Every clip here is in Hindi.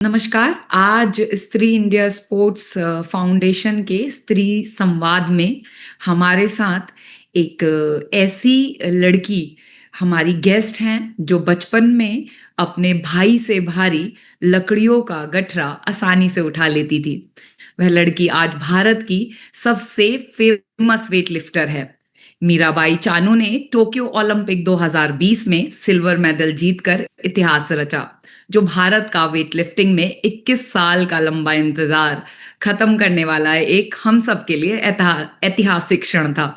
नमस्कार। आज स्त्री इंडिया स्पोर्ट्स फाउंडेशन के स्त्री संवाद में हमारे साथ एक ऐसी लड़की हमारी गेस्ट हैं जो बचपन में अपने भाई से भारी लकड़ियों का गठरा आसानी से उठा लेती थी। वह लड़की आज भारत की सबसे फेमस वेट लिफ्टर है। मीराबाई चानू ने टोक्यो ओलंपिक 2020 में सिल्वर मेडल जीतकर इतिहास रचा, जो भारत का वेट लिफ्टिंग में 21 साल का लंबा इंतजार खत्म करने वाला है एक हम सब के लिए ऐतिहासिक क्षण था।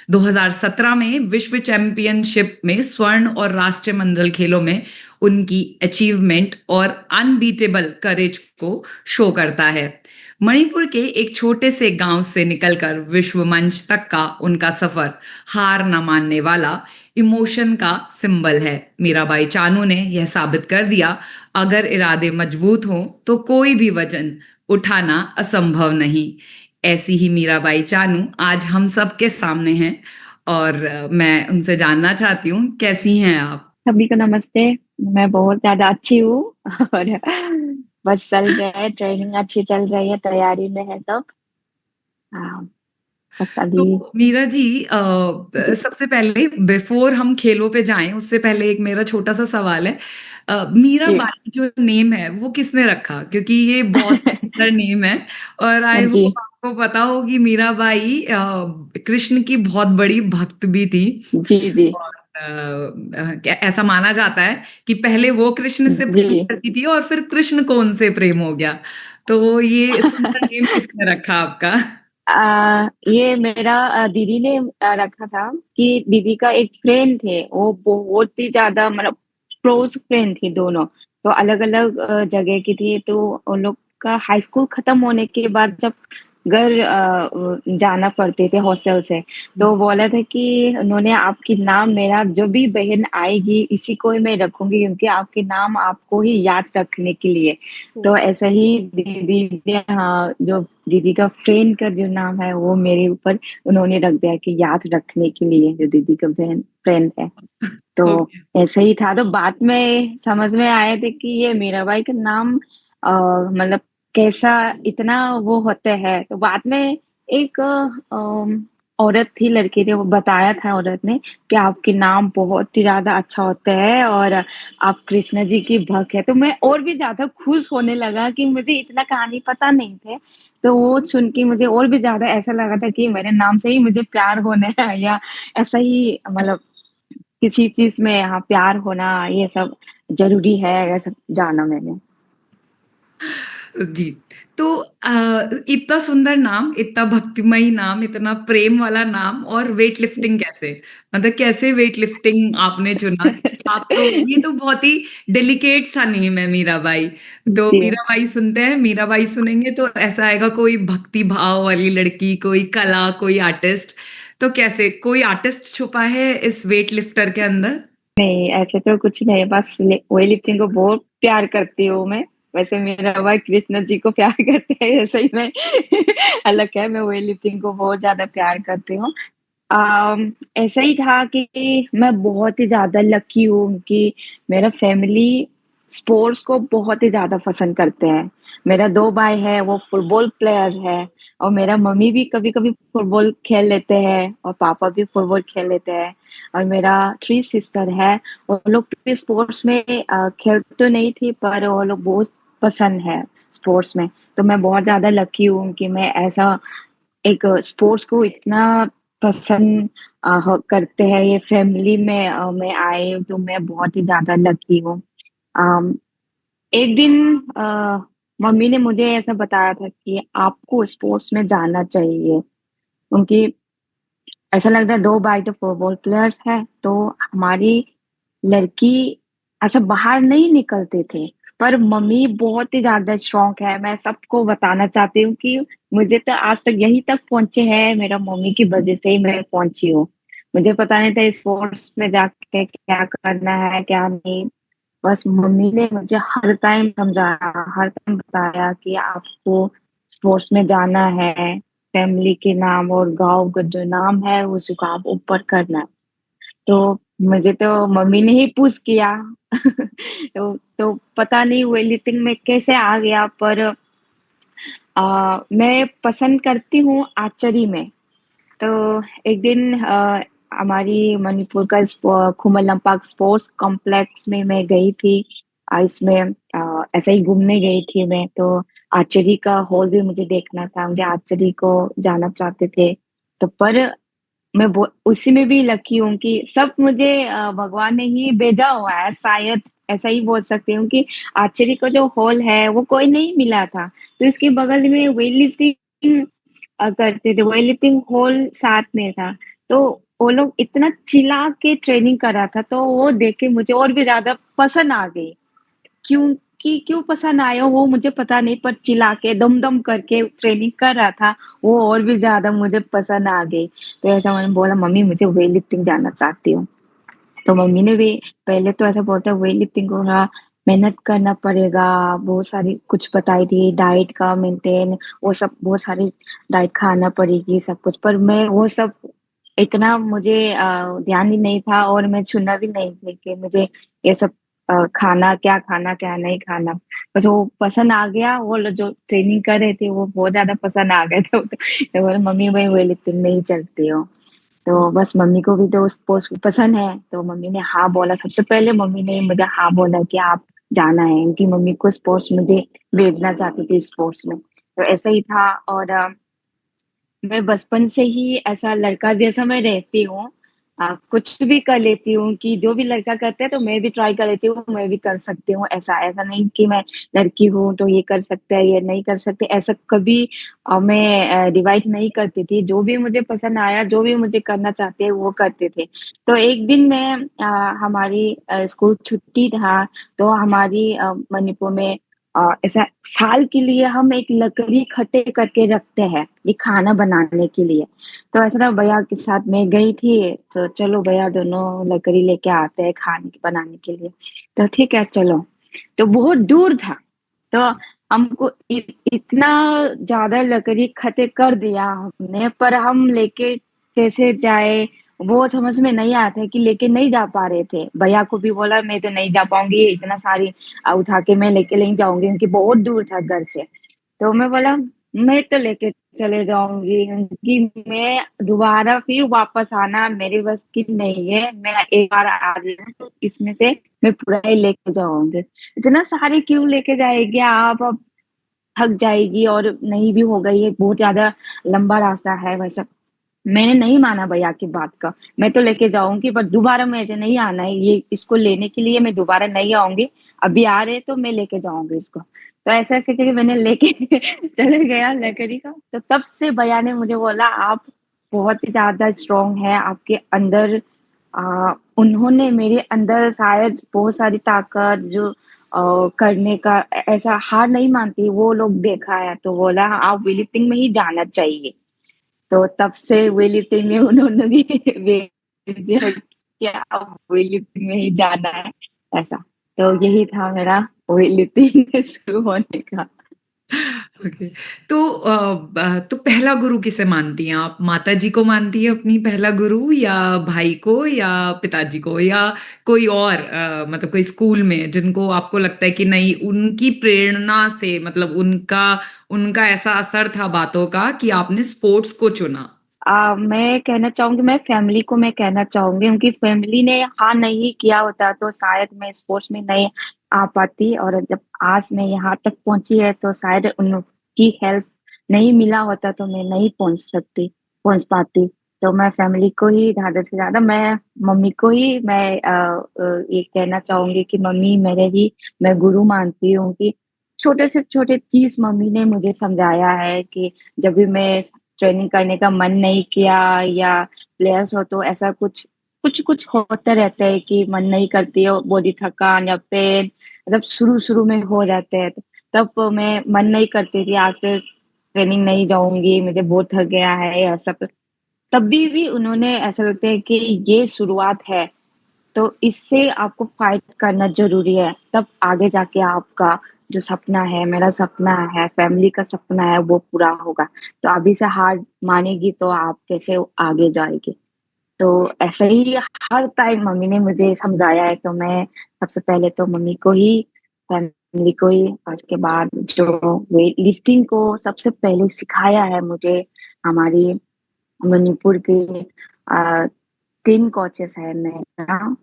2017 में विश्व चैंपियनशिप में स्वर्ण और राष्ट्रमंडल खेलों में उनकी अचीवमेंट और अनबीटेबल करेज को शो करता है। मणिपुर के एक छोटे से गांव से निकलकर विश्व मंच तक का उनका सफर हार न मानने वाला इमोशन का सिंबल है। मीराबाई चानू ने यह साबित कर दिया, अगर इरादे मजबूत हों तो कोई भी वजन उठाना असंभव नहीं। ऐसी ही मीराबाई चानू आज हम सब के सामने हैं और मैं उनसे जानना चाहती हूँ, कैसी हैं आप? सभी को नमस्ते। मैं बहुत ज़्यादा अच्छी हूँ और बस चल रहा है, ट्रेनिंग अच्छी चल रही है, तैयारी में है सब। हाँ, बस अभी तो मीरा जी, जी, सबसे पहले बिफोर हम खेलों पे जाएं उससे पहले एक मेरा छोटा सा सवाल है। जी। मीराबाई जो नेम है वो किसने रखा? क्योंकि ये बहुत सुंदर नेम है और आई जी, होप आपको पता होगी मीराबाई कृष्ण की बहुत बड़ी भक्त भी थी। जी, जी, और ऐसा माना जाता है कि पहले वो कृष्ण से प्रेम जी। करती थी और फिर कृष्ण को उनसे प्रेम हो गया। तो ये सुंदर नेम किसने रखा आपका? ये मेरा दीदी ने रखा था कि दीदी का एक फ्रेंड थे, वो बहुत ही ज़्यादा मतलब क्लोज़ फ्रेंड थी दोनों। तो अलग-अलग जगह की थी, तो उन लोग का हाई स्कूल खत्म होने के बाद जब घर जाना पड़ते थे हॉस्टल से, तो बोला था कि उन्होंने आपकी नाम मेरा जो भी बहन आएगी इसी को ही मैं रखूँगी क्योंकि आपके नाम आपको ही याद रखने के लिए। तो ऐसा ही दीदी ने हाँ, जो दीदी का फ्रेंड का जो नाम है वो मेरे ऊपर उन्होंने रख दिया कि याद रखने के लिए जो दीदी का बहन फ्रेंड है। तो ओके। ऐसा ही था, तो बाद में समझ में आया था कि ये मीराबाई का नाम मतलब कैसा इतना वो होता है। तो बाद में एक औरत थी, लड़की थी, वो बताया था औरत ने कि आपके नाम बहुत ही ज़्यादा अच्छा होता है और आप कृष्ण जी की भक्त है। तो मैं और भी ज़्यादा खुश होने लगा कि मुझे इतना कहानी पता नहीं थे। तो वो सुन के मुझे और भी ज़्यादा ऐसा लगा था कि मेरे नाम से ही मुझे प्यार होना है या ऐसा ही मतलब किसी चीज़ में हाँ, प्यार होना ये सब ज़रूरी है, ये सब जाना मैंने। जी। तो इतना सुंदर नाम, इतना भक्तिमयी नाम, इतना प्रेम वाला नाम और वेट लिफ्टिंग कैसे? मतलब कैसे वेट लिफ्टिंग आपने चुना? क्योंकि आप तो ये तो बहुत ही डेलिकेट सा नेम है मीराबाई। तो जी। मीराबाई सुनते हैं, मीराबाई सुनेंगे तो ऐसा आएगा कोई भक्ति भाव वाली लड़की, कोई कला, कोई आर्टिस्ट। तो कैसे कोई आर्टिस्ट छुपा है इस वेट लिफ्टर के अंदर? नहीं, ऐसे तो कुछ नहीं, बस ले वेट लिफ्टिंग को बहुत प्यार करती हूँ मैं। वैसे मेरा भाई कृष्ण जी को प्यार करते हैं, ऐसे ही मैं अलग है, मैं वेट लिफ्टिंग को बहुत ज़्यादा प्यार करती हूँ। ऐसा ही था कि मैं बहुत ही ज़्यादा लकी हूँ कि मेरा फैमिली स्पोर्ट्स को बहुत ही ज़्यादा पसंद करते हैं। मेरा 2 भाई हैं, वो फुटबॉल प्लेयर है और मेरा मम्मी भी कभी-कभी फुटबॉल खेल लेते हैं और पापा भी फुटबॉल खेल लेते हैं और मेरा 3 सिस्टर है, वो लोग भी स्पोर्ट्स में खेल तो नहीं थी पर वो लोग बहुत पसंद है स्पोर्ट्स में। तो मैं बहुत ज़्यादा लकी हूँ कि मैं ऐसा एक स्पोर्ट्स को इतना पसंद करते हैं ये फैमिली में मैं आई हूँ तो मैं बहुत ही ज़्यादा लकी हूँ। अम, एक दिन मम्मी ने मुझे ऐसा बताया था कि आपको स्पोर्ट्स में जाना चाहिए क्योंकि ऐसा लगता है 2 भाई तो फुटबॉल प्लेयर्स हैं, तो हमारी लड़की ऐसा बाहर नहीं निकलते थे। पर मम्मी बहुत ही ज़्यादा शौक है, मैं सबको बताना चाहती हूँ कि मुझे तो आज तक यहीं तक पहुँचे हैं, मेरा मम्मी की वज़ह से ही मैं पहुँची हूँ। मुझे पता नहीं था स्पोर्ट्स में जाके क्या करना है, क्या नहीं। बस मम्मी ने मुझे हर टाइम समझाया, हर टाइम बताया कि आपको स्पोर्ट्स में जाना है, फैमिली के नाम और गाँव का जो नाम है उसको आप ऊपर करना है। तो मुझे तो मम्मी ने ही पुश किया। तो पता नहीं वेट लिफ्टिंग में कैसे आ गया पर मैं पसंद करती हूँ आर्चरी में। तो एक दिन हमारी मणिपुर का खुमर लंपाक स्पोर्ट्स कॉम्प्लेक्स में मैं गई थी। इसमें ऐसे ही घूमने गई थी मैं, तो आर्चरी का हॉल भी मुझे देखना था, मुझे आर्चरी को जाना चाहते थे। तो पर मैं उसी में भी लकी हूँ कि सब मुझे भगवान ने ही भेजा हुआ है, शायद ऐसा ही बोल सकती हूँ कि आर्चरी का जो हॉल है वो कोई नहीं मिला था। तो इसके बगल में वेट लिफ्टिंग करते थे, वेट लिफ्टिंग हॉल साथ में था। तो वो लोग इतना चिल्ला के ट्रेनिंग कर रहा था, तो वो देख के मुझे और भी ज़्यादा पसंद आ गई। क्यों पसंद आया वो मुझे पता नहीं, पर चिल्ला के दम-दम करके ट्रेनिंग कर रहा था, वो और भी ज़्यादा मुझे पसंद आ गई। तो ऐसा मैंने बोला मम्मी मुझे वेट लिफ्टिंग जाना चाहती हूँ। तो मम्मी ने भी पहले तो ऐसा बोलता है वेट लिफ्टिंग को ना मेहनत करना पड़ेगा, बहुत सारी कुछ बताई थी डाइट का मेंटेन, वो सब बहुत सारी डाइट खाना पड़ेगी सब कुछ, पर मैं वो सब इतना मुझे ध्यान ही नहीं था और मैं सुना भी नहीं थी कि मुझे ये सब खाना क्या नहीं खाना। बस वो पसंद आ गया, वो लोग जो ट्रेनिंग कर रहे थे वो बहुत ज़्यादा पसंद आ गए थे। तो बोले मम्मी मैं वेट लिफ्टिंग में ही चलती हूँ। तो बस मम्मी को भी तो स्पोर्ट्स पसंद है, तो मम्मी ने हाँ बोला। सबसे पहले मम्मी ने मुझे हाँ बोला कि आप जाना है, क्योंकि मम्मी को स्पोर्ट्स मुझे भेजना चाहती थी स्पोर्ट्स में। तो ऐसा ही था और मैं बचपन से ही ऐसा लड़का जैसा मैं रहती हूँ। कुछ भी कर लेती हूँ कि जो भी लड़का करता है तो मैं भी ट्राई कर लेती हूँ, मैं भी कर सकती हूँ। ऐसा ऐसा नहीं कि मैं लड़की हूँ तो ये कर सकते हैं, ये नहीं कर सकते, ऐसा कभी मैं डिवाइड नहीं करती थी। जो भी मुझे पसंद आया, जो भी मुझे करना चाहते हैं वो करते थे। तो एक दिन मैं हमारी स्कूल छुट्टी था, तो हमारी मणिपुर में ऐसा साल के लिए हम एक लकड़ी इकट्ठे करके रखते हैं, ये खाना बनाने के लिए। तो ऐसा ना भैया के साथ मैं गई थी, तो चलो भैया दोनों लकड़ी लेके आते हैं खाने बनाने के लिए। तो ठीक है चलो। तो बहुत दूर था, तो हमको इतना ज़्यादा लकड़ी इकट्ठे कर दिया हमने, पर हम लेके कैसे जाए वो समझ में नहीं आता है कि लेके नहीं जा पा रहे थे। भैया को भी बोला मैं तो नहीं जा पाऊँगी, इतना सारी उठा के मैं लेके नहीं जाऊँगी, क्योंकि बहुत दूर था घर से। तो मैं बोला मैं तो लेके चले जाऊँगी, क्योंकि मैं दोबारा फिर वापस आना मेरे बस की नहीं है। मैं एक बार आ रही हूँ तो इसमें से मैं पूरा ही लेके जाऊँगी। इतना सारे क्यों लेके जाएँगे आप, अब थक जाएगी और नहीं भी होगा, ये बहुत ज़्यादा लंबा रास्ता है वैसा। मैंने नहीं माना भैया की बात का, मैं तो लेके जाऊँगी पर दोबारा मुझे नहीं आना है, ये इसको लेने के लिए मैं दोबारा नहीं आऊँगी, अभी आ रहे तो मैं लेके जाऊँगी इसको। तो ऐसा करके मैंने लेके चले गया लकड़ी का, तो तब से भैया ने मुझे बोला आप बहुत ही ज़्यादा स्ट्रॉन्ग हैं, आपके अंदर उन्होंने मेरे अंदर शायद बहुत सारी ताकत जो करने का ऐसा हार नहीं मानती वो लोग देखा है, तो बोला आप वेट लिफ्टिंग में ही जाना चाहिए। तो तब से वेट लिफ्टिंग में उन्होंने भी भेज दिया कि अब वेट लिफ्टिंग में ही जाना है, ऐसा। तो यही था मेरा वेट लिफ्टिंग शुरू होने का। ओके। तो तो पहला गुरु किसे मानती हैं आप? माताजी को मानती हैं अपनी पहला गुरु या भाई को या पिताजी को या कोई और मतलब कोई स्कूल में जिनको आपको लगता है कि नहीं उनकी प्रेरणा से मतलब उनका उनका ऐसा असर था बातों का कि आपने स्पोर्ट्स को चुना? मैं कहना चाहूँगी मैं फैमिली को मैं कहना चाहूँगी, क्योंकि फैमिली ने हाँ नहीं किया होता तो शायद मैं स्पोर्ट्स में नहीं आ पाती, और जब आज मैं यहाँ तक पहुँची है तो शायद उनकी हेल्प नहीं मिला होता तो मैं नहीं पहुँच पाती। तो मैं फैमिली को ही ज़्यादा से ज़्यादा मैं मम्मी को ही मैं ये कहना चाहूँगी कि मम्मी मेरे ही मैं गुरु मानती हूँ कि छोटे से छोटे चीज़ मम्मी ने मुझे समझाया है कि जब भी मैं ट्रेनिंग करने का मन नहीं किया या प्लेयर्स हो तो ऐसा कुछ होता रहता है कि मन नहीं करती है, बॉडी थकान या पेन मतलब शुरू-शुरू में हो जाते हैं। तब मैं मन नहीं करती थी आज से ट्रेनिंग नहीं जाऊँगी, मुझे बहुत थक गया है या सब। तब भी उन्होंने ऐसा लगता है कि ये शुरुआत है, तो इससे आपको फाइट करना ज़रूरी है, तब आगे जाके आपका जो सपना है, मेरा सपना है, फैमिली का सपना है, वो पूरा होगा। तो अभी से हार मानेगी तो आप कैसे आगे जाएँगे। तो ऐसे ही हर टाइम मम्मी ने मुझे समझाया है, तो मैं सबसे पहले तो मम्मी को ही, फैमिली को ही, और उसके बाद जो वेट लिफ्टिंग को सबसे पहले सिखाया है मुझे, हमारी मणिपुर के 3 कोचेस हैं मेरा,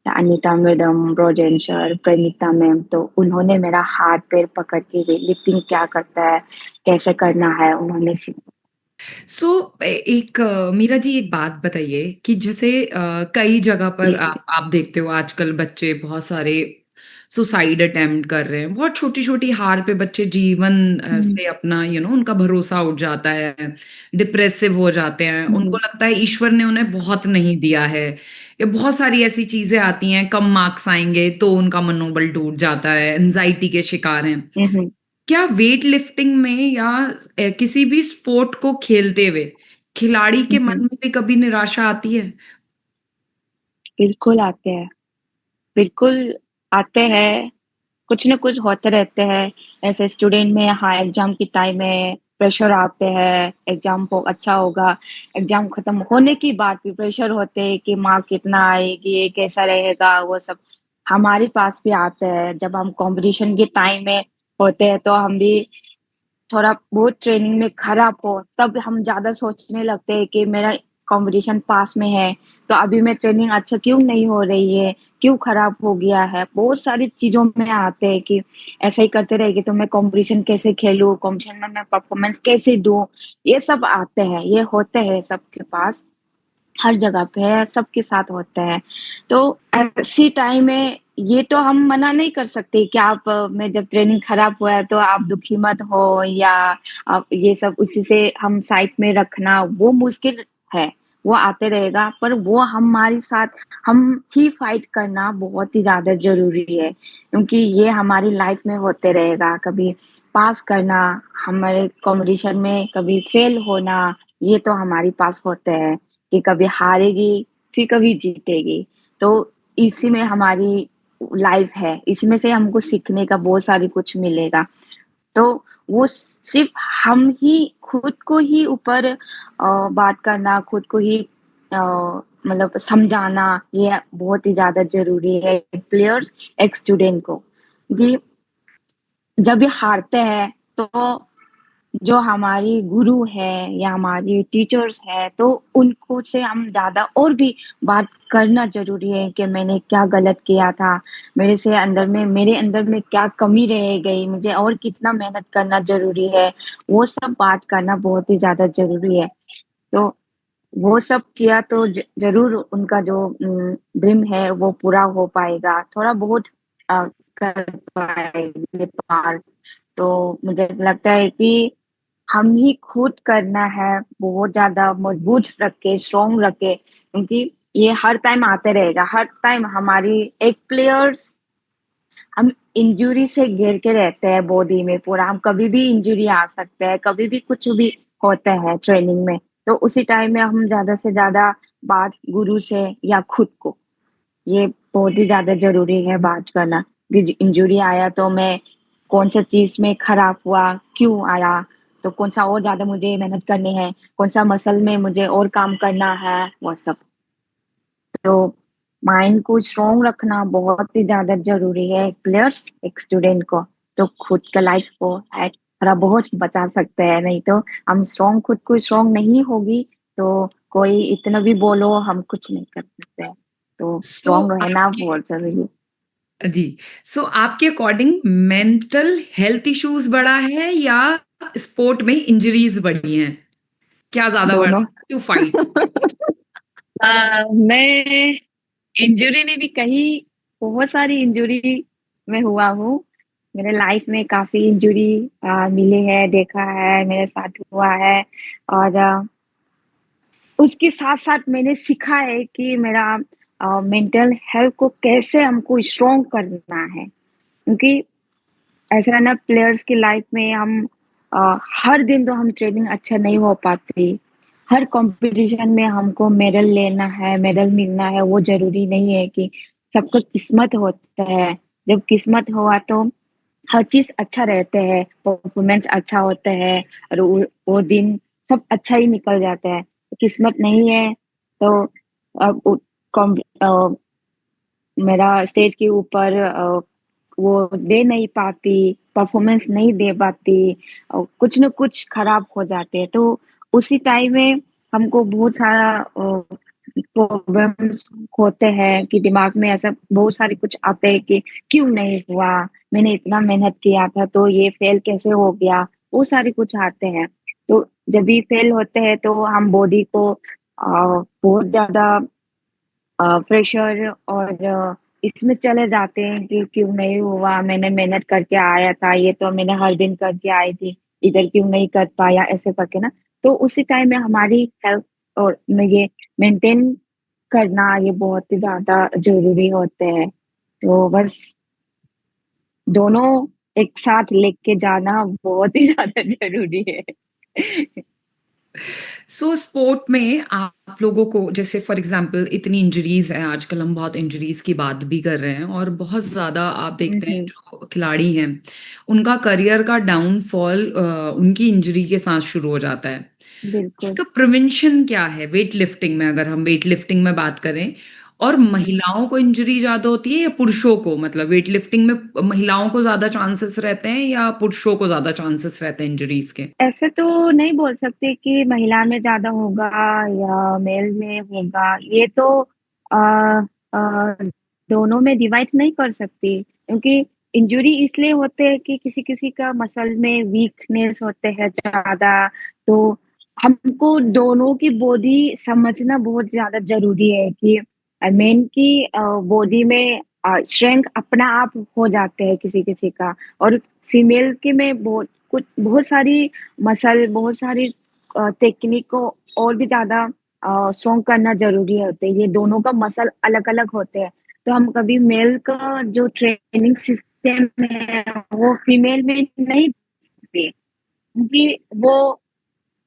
Anita madam, Rojan sir, Praneeta ma'am. तो उन्होंने मेरा हाथ-पैर पकड़ के वेट लिफ्टिंग क्या करता है, कैसे करना है, उन्होंने सो एक मीरा जी एक बात बताइए कि जैसे कई जगह पर जी। आप देखते हो आजकल बच्चे बहुत सारे सुसाइड अटेम्प्ट कर रहे हैं। बहुत छोटी-छोटी हार पे बच्चे जीवन हुँ, से अपना उनका भरोसा उठ जाता है, डिप्रेसिव हो जाते हैं। उनको हुँ, लगता है ईश्वर ने उन्हें बहुत नहीं दिया है। ये बहुत सारी ऐसी चीज़ें आती हैं, कम मार्क्स आएँगे तो उनका मनोबल टूट जाता है, एंग्ज़ायटी के शिकार हैं। हुँ, हुँ, क्या वेट लिफ्टिंग में या किसी भी स्पोर्ट को खेलते हुए खिलाड़ी के हुँ, मन हुँ। में भी कभी निराशा आती है? बिल्कुल आते हैं, बिल्कुल आते हैं, कुछ न कुछ होते रहते हैं। ऐसे स्टूडेंट में हाँ, एग्ज़ाम के टाइम में प्रेशर आते हैं, एग्ज़ाम हो अच्छा होगा, एग्ज़ाम खत्म होने के बाद भी प्रेशर होते हैं कि मार्क कितना आएगी, कैसा रहेगा, वो सब हमारे पास भी आते हैं। जब हम कॉम्पिटिशन के टाइम में होते हैं, तो हम भी थोड़ा बहुत ट्रेनिंग में खराब हो, तब हम ज़्यादा सोचने लगते हैं कि मेरा कॉम्पिटिशन पास में है, तो अभी मैं ट्रेनिंग अच्छा क्यों नहीं हो रही है, क्यों खराब हो गया है? बहुत सारी चीज़ों में आते हैं कि ऐसा ही करते रहेंगे तो मैं कॉम्पिटिशन कैसे खेलूँ, कॉम्पिटिशन में मैं परफॉर्मेंस कैसे दूँ? ये सब आते हैं, ये होते हैं सबके पास। हर जगह पे है, सबके साथ होता है। तो ऐसी टाइम में ये तो हम मना नहीं कर सकते कि आप में जब ट्रेनिंग खराब हुआ है तो आप दुखी मत हो, या आप ये सब उसी से हम साइड में रखना वो मुश्किल है, वो आते रहेगा, पर वो हमारे साथ हम ही फाइट करना बहुत ही ज़्यादा ज़रूरी है, क्योंकि ये हमारी लाइफ में होते रहेगा। कभी पास करना, हमारे कॉम्पिटिशन में कभी फेल होना, ये तो हमारे पास होते हैं। कि कभी हारेगी, फिर कभी जीतेगी। तो इसी में हमारी लाइफ़ है, इसमें से हमको सीखने का बहुत सारी कुछ मिलेगा। तो वो सिर्फ़ हम ही खुद को ही ऊपर बात करना, खुद को ही मतलब समझाना, ये बहुत ही ज़्यादा ज़रूरी है, एक प्लेयर्स, एक स्टूडेंट को। कि जब ये हारते हैं, तो जो हमारी गुरु है या हमारी टीचर्स है, तो उनको से हम ज़्यादा और भी बात करना ज़रूरी है कि मैंने क्या गलत किया था, मेरे अंदर में क्या कमी रह गई, मुझे और कितना मेहनत करना ज़रूरी है, वो सब बात करना बहुत ही ज़्यादा ज़रूरी है। तो वो सब किया तो ज़रूर उनका जो ड्रीम है वो पूरा हो पाएगा, थोड़ा बहुत कर पाएँगे पार। तो मुझे ऐसा लगता है कि हम ही खुद करना है, बहुत ज़्यादा मजबूत रख के, स्ट्रॉन्ग रख के, क्योंकि ये हर टाइम आते रहेगा, हर टाइम हमारी एक प्लेयर्स हम इंजरी से घिर के रहते हैं बॉडी में पूरा, हम कभी भी इंजरी आ सकता है, कभी भी कुछ भी होता है ट्रेनिंग में, तो उसी टाइम में हम ज़्यादा से ज़्यादा बात गुरु से या खुद को, ये बहुत ही ज़्यादा ज़रूरी है बात करना कि इंजरी आया तो मैं कौन-सा चीज़ में खराब हुआ, क्यों आया, तो कौन-सा और ज़्यादा मुझे मेहनत करनी है, कौन-सा मसल में मुझे और काम करना है, वो सब। तो माइंड को स्ट्रॉन्ग रखना बहुत ही ज़्यादा ज़रूरी है, एक प्लेयर्स, एक स्टूडेंट को, तो खुद का लाइफ को शायद थोड़ा बहुत बचा सकते हैं, नहीं तो हम स्ट्रॉन्ग खुद को स्ट्रॉन्ग नहीं होगी, तो कोई इतना भी बोलो, हम कुछ नहीं कर सकते हैं। तो सो स्ट्रॉन्ग रहना आपके बहुत ज़रूरी है। जी, सो आपके अकॉर्डिंग मेंटल हेल्थ इश्यूज़ बड़ा है या स्पोर्ट में इंजरीज़ बढ़ी हैं? क्या ज़्यादा बड़ा दोनों। To fight? मैं इंजरी ने भी कहीं बहुत सारी इंजरी में हुआ हूँ। मेरे लाइफ में काफ़ी इंजरी मिले हैं, देखा है, मेरे साथ हुआ है, और उसके साथ-साथ मैंने सीखा है कि मेरा मेंटल हेल्थ को कैसे हमको स्ट्रॉन्ग करना है। क्योंकि ऐसा है ना, प्लेयर्स की लाइफ में हम हर दिन तो हम ट्रेनिंग अच्छा नहीं हो पाती। हर कॉम्पिटिशन में हमको मेडल लेना है, मेडल मिलना है, वो ज़रूरी नहीं है कि सबका किस्मत होता है। जब किस्मत हुआ तो हर चीज़ अच्छा रहते हैं, परफॉर्मेंस अच्छा होता है, और वो दिन सब अच्छा ही निकल जाता है। किस्मत नहीं है तो उ कॉम्प मेरा स्टेज के ऊपर वो दे नहीं पाती, परफ़ॉर्मेंस नहीं दे पाती कुछ न कुछ खराब हो जाते हैं। तो उसी टाइम में हमको बहुत सारा प्रॉब्लम्स होते हैं कि दिमाग में ऐसा बहुत सारे कुछ आते हैं कि क्यों नहीं हुआ? मैंने इतना मेहनत किया था तो ये फ़ेल कैसे हो गया? वो सारे कुछ आते हैं। तो जब भी फ़ेल होते हैं तो हम बॉडी को बहुत ज़्यादा प्रेशर और इसमें चले जाते हैं कि क्यों नहीं हुआ, मैंने मेहनत करके आया था, ये तो मैंने हर दिन करके आई थी, इधर क्यों नहीं कर पाया, ऐसे करके ना। तो उसी टाइम में हमारी हेल्थ और में ये मेंटेन करना ये बहुत ही ज़्यादा ज़रूरी होते हैं। तो बस दोनों एक साथ लेके जाना बहुत ही ज़्यादा ज़रूरी है। सो स्पोर्ट में आप लोगों को जैसे फॉर एग्जांपल इतनी इंजरीज हैं आजकल हम बहुत इंजरीज की बात भी कर रहे हैं और बहुत ज़्यादा आप हुँ, देखते हैं हुँ। जो खिलाड़ी हैं उनका करियर का डाउनफॉल उनकी इंजरी के साथ शुरू हो जाता है। बिल्कुल। इसका प्रिवेंशन क्या है वेट लिफ्टिंग में अगर हम वेट लिफ्टिंग में बात करें और महिलाओं को इंजरी ज़्यादा होती है या पुरुषों को मतलब वेट लिफ्टिंग में महिलाओं को ज़्यादा चांसेस रहते हैं या पुरुषों को ज़्यादा चांसेस रहते हैं इंजरीज के? ऐसे तो नहीं बोल सकते कि महिला में ज़्यादा होगा या मेल में होगा, ये तो अ अ, दोनों में डिवाइड नहीं कर सकती क्योंकि इंजरी इसलिए होते हैं कि किसी-किसी का मसल में वीकनेस होते हैं ज़्यादा, तो हमको दोनों की बॉडी समझना बहुत ज़्यादा ज़रूरी है कि मेन की बॉडी में स्ट्रेंथ अपना आप हो जाते हैं किसी-किसी का और फीमेल के में बहुत सारी मसल, बहुत सारी टेक्निक को और भी ज़्यादा स्ट्रॉन्ग करना ज़रूरी होते हैं। ये दोनों का मसल अलग-अलग होते हैं। तो हम कभी मेल का जो ट्रेनिंग सिस्टम है, वो फीमेल में नहीं सकते क्योंकि वो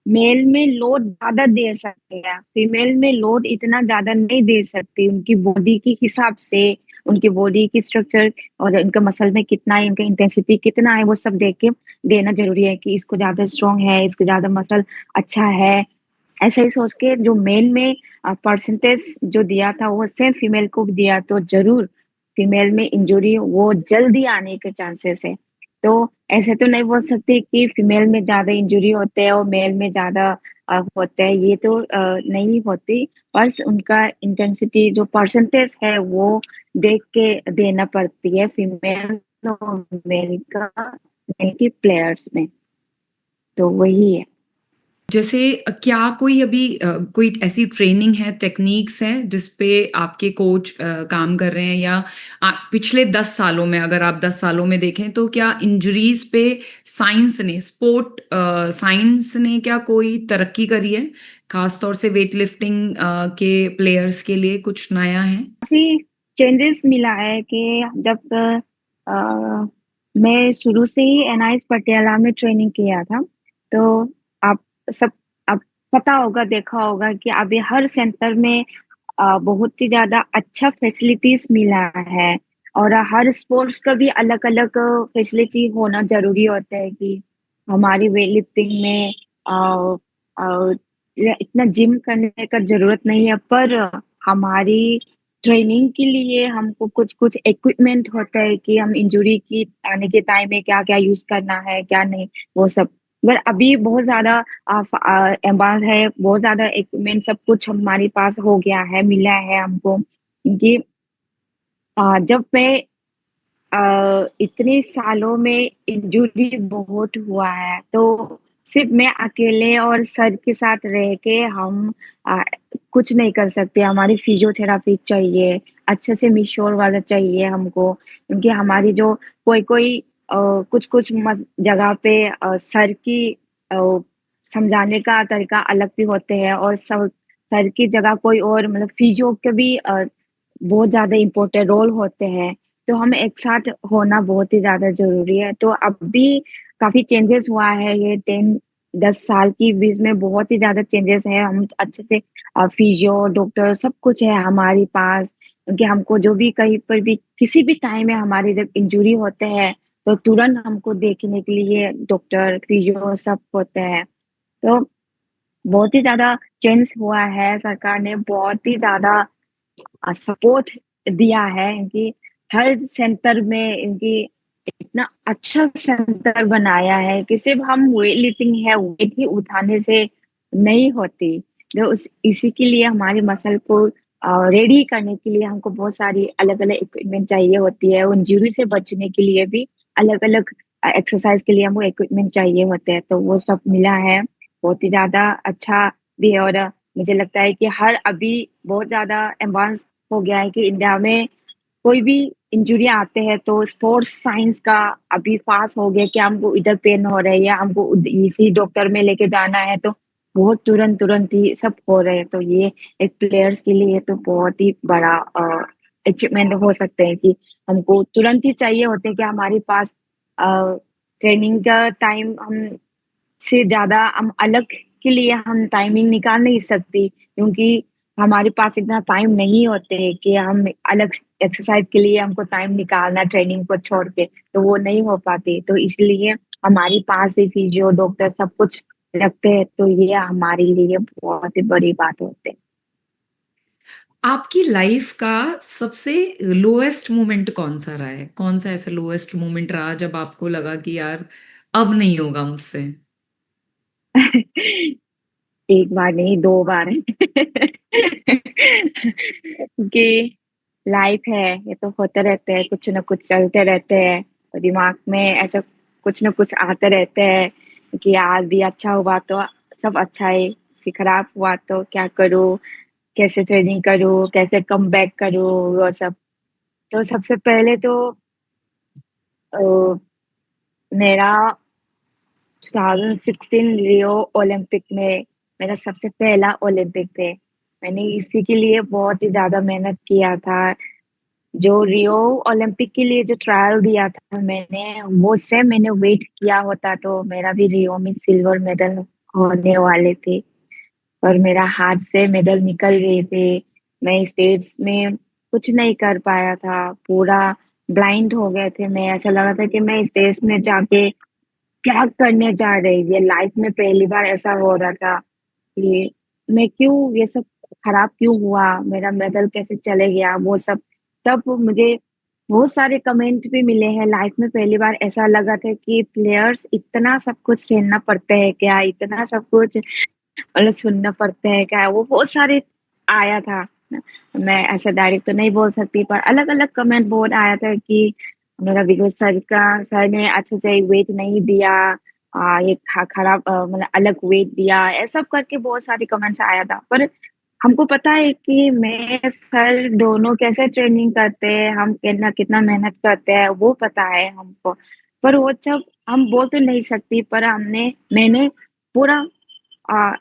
मेल में लोड ज़्यादा दे सकते हैं, फीमेल में लोड इतना ज़्यादा नहीं दे सकती, उनकी बॉडी के हिसाब से, उनकी बॉडी की स्ट्रक्चर और उनका मसल में कितना है, इनका इंटेंसिटी कितना है, वो सब देख के देना ज़रूरी है कि इसको ज़्यादा स्ट्रॉन्ग है, इसको ज़्यादा मसल अच्छा है। ऐसा ही सोच के जो मेल में परसेंटेज जो दिया था, वो सेम फीमेल को भी दिया तो ज़रूर फीमेल में इंजरी वो जल्दी आने के चांसेस है। तो ऐसे तो नहीं बोल सकते कि फीमेल में ज़्यादा इंजरी होते हैं और मेल में ज़्यादा होता है, ये तो नहीं होती। बस उनका इंटेंसिटी जो परसेंटेज है, वो देख के देना पड़ती है फीमेल और मेल का मेल के प्लेयर्स में, तो वही है। जैसे क्या कोई अभी कोई ऐसी ट्रेनिंग है, टेक्निक्स हैं जिस पे आपके कोच काम कर रहे हैं या पिछले 10 सालों में अगर आप 10 सालों में देखें तो क्या इंजरीज़ पे साइंस ने साइंस ने क्या कोई तरक्की करी है? ख़ास तौर से वेट लिफ्टिंग के प्लेयर्स के लिए कुछ नया है? काफ़ी चेंजेस मिला है कि जब मैं शुरू से ही एनआईएस पटियाला में ट्रेनिंग किया था, तो आप सब आप पता होगा, देखा होगा कि अभी हर सेंटर में बहुत ही ज़्यादा अच्छा फैसिलिटीज़ मिला है और हर स्पोर्ट्स का भी अलग-अलग फैसिलिटी होना ज़रूरी होता है कि हमारी वेट लिफ्टिंग में अ अ, इतना जिम करने का ज़रूरत नहीं है, पर हमारी ट्रेनिंग के लिए हमको कुछ-कुछ इक्विपमेंट होता है कि हम इंजरी की आने के टाइम में क्या-क्या यूज़ करना है, क्या नहीं, वो सब। मगर अभी बहुत ज़्यादा एडवांस है, बहुत ज़्यादा इक्विपमेंट सब कुछ हमारे पास हो गया है, मिला है हमको। क्योंकि जब मैं इतने सालों में इंजरी बहुत हुआ है, तो सिर्फ़ मैं अकेले और सर के साथ रह के हम अ, कुछ नहीं कर सकते, हमारी फ़िज़ियोथेरेपी चाहिए, अच्छे से मैश्योर वाला चाहिए हमको, क्योंकि हमारी जो कोई-कोई कुछ-कुछ जगह पे सर की अ, समझाने का तरीका अलग भी होते हैं और सर की जगह कोई और मतलब फ़िज़ियो के भी बहुत ज़्यादा इम्पोर्टेंट रोल होते हैं। तो हम एक साथ होना बहुत ही ज़्यादा ज़रूरी है। तो अब भी काफ़ी चेंजेस हुआ है ये 10 साल की बीच में बहुत ही ज़्यादा चेंजेस है। हम अच्छे से फिजियो, डॉक्टर सब कुछ है हमारे पास क्योंकि हमको जो भी कहीं पर भी किसी भी टाइम में हमारी जब इंजरी होते हैं, तो तुरंत हमको देखने के लिए डॉक्टर, फिजियो सब होते हैं। तो बहुत ही ज़्यादा चेंज हुआ है, सरकार ने बहुत ही ज़्यादा सपोर्ट दिया है इनकी, हर सेंटर में इनकी इतना अच्छा सेंटर बनाया है कि सिर्फ हम वेट लिफ्टिंग है, वेट ही उठाने से नहीं होती। जो उस इसी के लिए हमारी मसल को रेडी करने के लिए हमको बहुत सारी अलग-अलग इक्विपमेंट चाहिए होती है, इंजरी से बचने के लिए भी अलग-अलग एक्सरसाइज के लिए हमको इक्विपमेंट चाहिए होते हैं, तो वो सब मिला है। बहुत ही ज़्यादा अच्छा भी है, और मुझे लगता है कि हर अभी बहुत ज़्यादा एडवांस हो गया है कि इंडिया में कोई भी इंजुरी आते हैं तो स्पोर्ट्स साइंस का अभी फास्ट हो गया कि हमको इधर पेन हो रहा है या हमको इसी डॉक्टर में लेके जाना है, तो बहुत तुरंत-तुरंत ही सब हो रहे हैं। तो ये एक प्लेयर्स के लिए तो बहुत ही बड़ा अचीवमेंट हो सकते हैं कि हमको तुरंत ही चाहिए होते हैं कि हमारे पास ट्रेनिंग का टाइम हम से ज़्यादा हम अलग के लिए हम टाइमिंग निकाल नहीं सकती, क्योंकि हमारे पास इतना टाइम नहीं होते हैं कि हम अलग एक्सरसाइज के लिए हमको टाइम निकालना ट्रेनिंग को छोड़ के, तो वो नहीं हो पाती। तो इसलिए हमारे पास ही फिजियो, डॉक्टर सब कुछ रखते हैं, तो ये हमारे लिए बहुत ही बड़ी बात होती है। आपकी लाइफ का सबसे लोएस्ट मोमेंट कौन-सा रहा है? कौन-सा ऐसा लोएस्ट मोमेंट रहा जब आपको लगा कि यार अब नहीं होगा मुझसे? एक बार नहीं 2 बार कि लाइफ है, ये तो होते रहते हैं, कुछ न कुछ चलते रहते हैं, और दिमाग में ऐसा कुछ न कुछ आते रहते हैं कि आज भी अच्छा हुआ तो सब अच्छा है, फिर खराब हुआ तो क्या करूँ? कैसे ट्रेनिंग करूँ? कैसे कमबैक करूँ? वो सब। तो सबसे पहले तो अ, मेरा 2016 रियो ओलंपिक में मेरा सबसे पहला ओलंपिक थे। मैंने इसी के लिए बहुत ही ज़्यादा मेहनत किया था। जो रियो ओलंपिक के लिए जो ट्रायल दिया था मैंने, वो से मैंने वेट किया होता तो मेरा भी रियो में सिल्वर मेडल होने वाले थे। और मेरा हाथ से मेडल निकल गए थे। मैं स्टेट्स में कुछ नहीं कर पाया था, पूरा ब्लाइंड हो गए थे मैं, ऐसा लगा था कि मैं स्टेज में जाके क्या करने जा रही है? लाइफ में पहली बार ऐसा हो रहा था कि मैं क्यों ये सब खराब क्यों हुआ? मेरा मेडल कैसे चले गया? वो सब तब मुझे बहुत सारे कमेंट भी मिले हैं, लाइफ में पहली बार ऐसा लगा था कि प्लेयर्स इतना सब कुछ सहना पड़ता है क्या? इतना सब कुछ मतलब सुनना पड़ता है क्या? वो बहुत सारे आया था। मैं ऐसा डायरेक्ट तो नहीं बोल सकती, पर अलग-अलग कमेंट बहुत आया था कि मेरा बिकॉज़ सर ने अच्छे से वेट नहीं दिया, ये खराब मतलब अलग वेट दिया, ये सब करके बहुत सारे कमेंट्स आया था। पर हमको पता है कि मैं सर दोनों कैसे ट्रेनिंग करते हैं, हम कितना कितना मेहनत करते हैं, वो पता है हमको। पर वो जब हम बोल तो नहीं सकती, पर मैंने पूरा अ,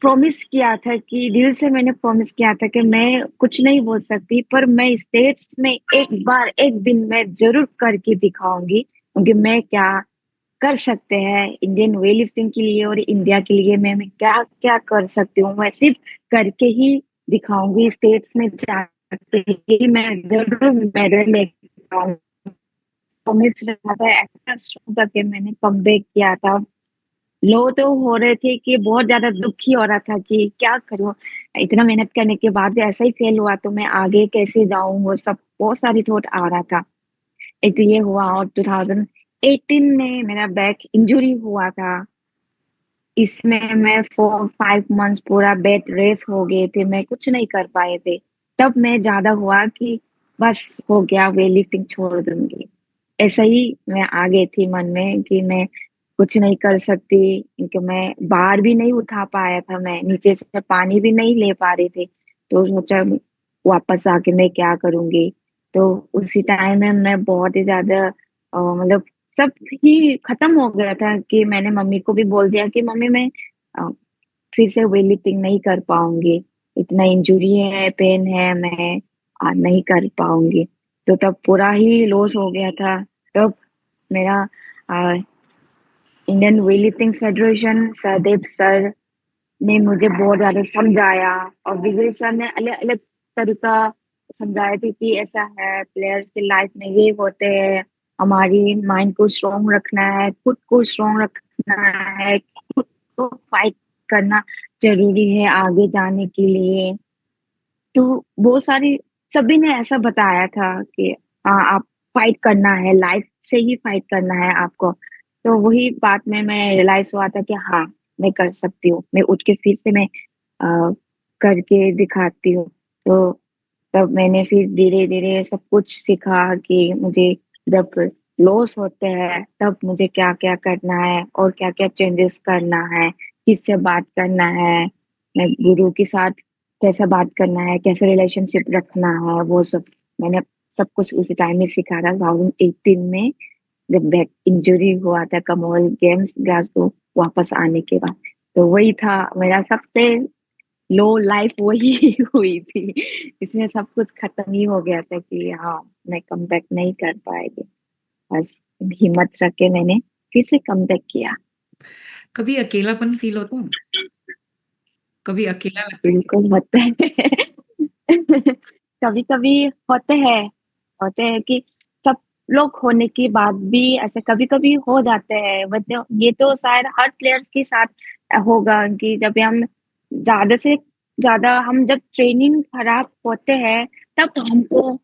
प्रॉमिस किया था कि दिल से मैंने प्रॉमिस किया था कि मैं कुछ नहीं बोल सकती, पर मैं स्टेट्स में एक बार, एक दिन मैं ज़रूर करके दिखाऊँगी, क्योंकि मैं क्या कर सकते हैं इंडियन वेट लिफ्टिंग के लिए और इंडिया के लिए मैं क्या-क्या कर सकती हूँ, मैं सिर्फ करके ही दिखाऊँगी, स्टेट्स में जाके ही मैं ज़रूर मेडल लेके आऊँगी। प्रॉमिस रखा था, ऐसा शो करके मैंने कमबैक किया था। लो तो हो रहे थे कि बहुत ज़्यादा दुखी हो रहा था कि क्या करूँ? इतना मेहनत करने के बाद भी ऐसा ही फेल हुआ तो मैं आगे कैसे जाऊँ? वो सब बहुत सारी थॉट आ रहा था। एक तो ये हुआ, और 2018 में मेरा बैक इंजरी हुआ था। इसमें मैं 4-5 मंथ्स पूरा बेड रेस्ट हो गए थे, मैं कुछ नहीं कर पाए थे। तब मैं ज़्यादा हुआ कि बस हो गया, वेट लिफ्टिंग छोड़ दूँगी। ऐसा ही मैं आ गई थी मन में कि मैं कुछ नहीं कर सकती, क्योंकि मैं भार भी नहीं उठा पाया था मैं, नीचे से पानी भी नहीं ले पा रही थी। तो सोचा वापस आके मैं क्या करूँगी? तो उसी टाइम में मैं बहुत ही ज़्यादा मतलब सब ही खत्म हो गया था कि मैंने मम्मी को भी बोल दिया कि मम्मी मैं अ, फिर से वेट लिफ्टिंग नहीं कर पाऊँगी। इतना इंजरी है, पेन है, मैं नहीं कर पाऊँगी। तो तब पूरा ही लॉस हो गया था। तब मेरा uh, Indian weight lifting federation Sahdev sir ने मुझे बहुत ज़्यादा समझाया, और विजय सर ने अलग-अलग तरीका समझाए थे कि ऐसा है, प्लेयर्स की लाइफ में ये होते हैं, हमारी माइंड को स्ट्रॉन्ग रखना है, खुद को स्ट्रॉन्ग रखना है, खुद को फाइट करना ज़रूरी है आगे जाने के लिए। तो वो सारी सभी ने ऐसा बताया था कि आप फाइट करना है, लाइफ से ही फाइट करना है आपको। तो वही बात में मैं रियलाइज़ हुआ था कि हाँ, मैं कर सकती हूँ। मैं उठ के फिर से मैं करके दिखाती हूँ। तो तब मैंने फिर धीरे-धीरे सब कुछ सीखा कि मुझे जब लॉस होते हैं, तब मुझे क्या-क्या करना है और क्या-क्या चेंजेस करना है, किससे बात करना है, मैं गुरु के साथ कैसे बात करना है, कैसे रिलेशनशिप रखना है, वो सब मैंने सब कुछ उसी टाइम में सीखा था 2018 में जब बैक इंजरी हुआ था कॉमनवेल्थ गेम्स ग्लासगो वापस आने के बाद। तो वही था मेरा सबसे लो लाइफ वही हुई थी। इसमें सब कुछ खत्म ही हो गया था कि हाँ, मैं कमबैक नहीं कर पाएगी। बस हिम्मत रख के मैंने फिर से कमबैक किया। कभी अकेलापन फ़ील होता है? कभी अकेला लगता है कि बिल्कुल होता है। कभी-कभी होते हैं कि सब लोग होने के बाद भी ऐसे कभी-कभी हो जाते हैं। मतलब ये तो शायद हर प्लेयर्स के साथ होगा कि जब हम ज़्यादा से ज़्यादा हम जब ट्रेनिंग खराब होते हैं, तब तो हमको